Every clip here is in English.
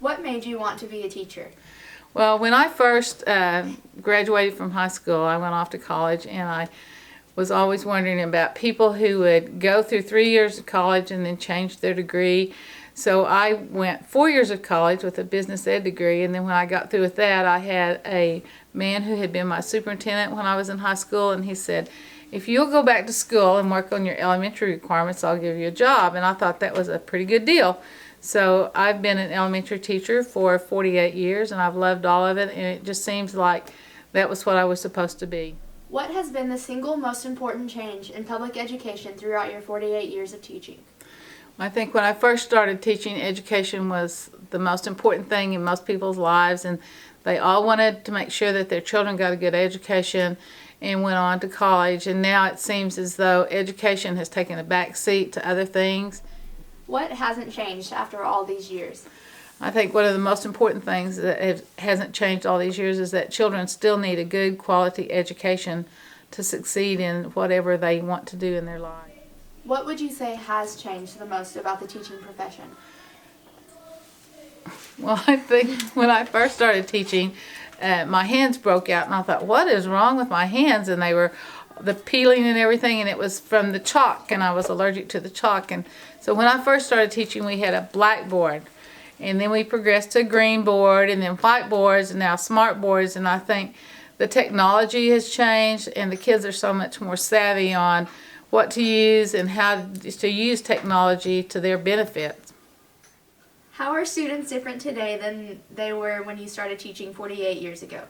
What made you want to be a teacher? Well, when I first graduated from high school, I went off to college, and I was always wondering about people who would go through 3 years of college and then change their degree. So I went 4 years of college with a business ed degree, and then when I got through with that, I had a man who had been my superintendent when I was in high school, and he said, if you'll go back to school and work on your elementary requirements, I'll give you a job. And I thought that was a pretty good deal. So I've been an elementary teacher for 48 years, and I've loved all of it, and it just seems like that was what I was supposed to be. What has been the single most important change in public education throughout your 48 years of teaching? I think when I first started teaching, education was the most important thing in most people's lives, and they all wanted to make sure that their children got a good education and went on to college. And now it seems as though education has taken a back seat to other things. What hasn't changed after all these years? I think one of the most important things that hasn't changed all these years is that children still need a good quality education to succeed in whatever they want to do in their lives. What would you say has changed the most about the teaching profession? Well, I think when I first started teaching, my hands broke out, and I thought, what is wrong with my hands? And they were the peeling and everything, and it was from the chalk, and I was allergic to the chalk. And so when I first started teaching, we had a blackboard, and then we progressed to a green board, and then whiteboards, and now smart boards. And I think the technology has changed, and the kids are so much more savvy on what to use and how to use technology to their benefit. How are students different today than they were when you started teaching 48 years ago?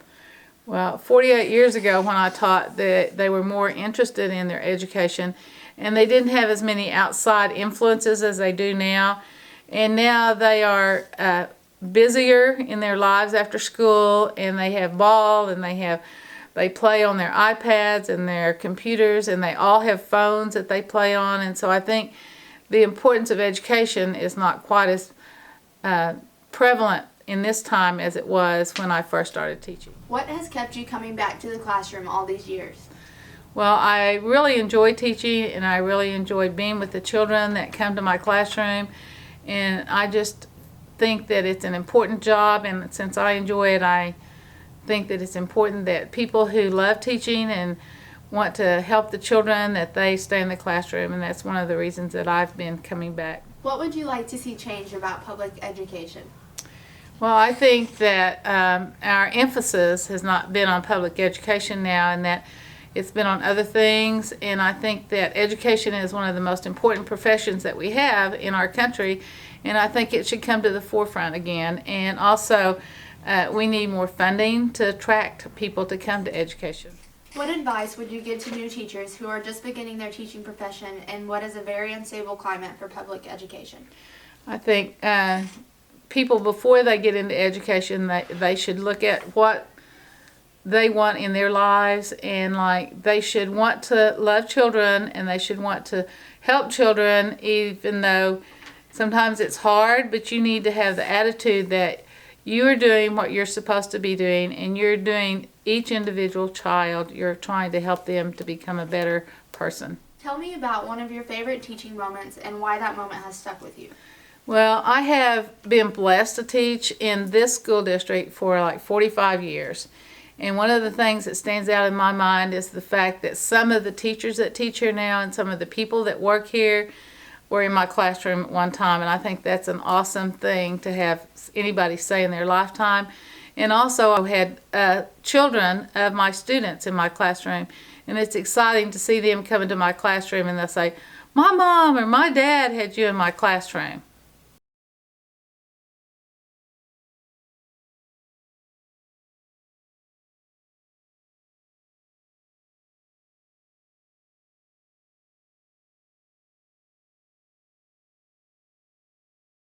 Well, 48 years ago when I taught, they were more interested in their education, and they didn't have as many outside influences as they do now. And now they are busier in their lives after school, and they have ball, and they play on their iPads and their computers, and they all have phones that they play on. And so I think the importance of education is not quite as prevalent in this time as it was when I first started teaching. What has kept you coming back to the classroom all these years? Well, I really enjoy teaching, and I really enjoy being with the children that come to my classroom, and I just think that it's an important job, and since I enjoy it, I think that it's important that people who love teaching and want to help the children, that they stay in the classroom, and that's one of the reasons that I've been coming back. What would you like to see change about public education? Well, I think that our emphasis has not been on public education now, and that it's been on other things. And I think that education is one of the most important professions that we have in our country, and I think it should come to the forefront again. And also, we need more funding to attract people to come to education. What advice would you give to new teachers who are just beginning their teaching profession in what is a very unstable climate for public education? I think people, before they get into education, they should look at what they want in their lives, and they should want to love children, and they should want to help children, even though sometimes it's hard. But you need to have the attitude that you are doing what you're supposed to be doing, and you're doing each individual child, you're trying to help them to become a better person. Tell me about one of your favorite teaching moments and why that moment has stuck with you. Well, I have been blessed to teach in this school district for like 45 years. And one of the things that stands out in my mind is the fact that some of the teachers that teach here now and some of the people that work here were in my classroom at one time. And I think that's an awesome thing to have anybody say in their lifetime. And also I had children of my students in my classroom. And it's exciting to see them come into my classroom and they'll say, my mom or my dad had you in my classroom.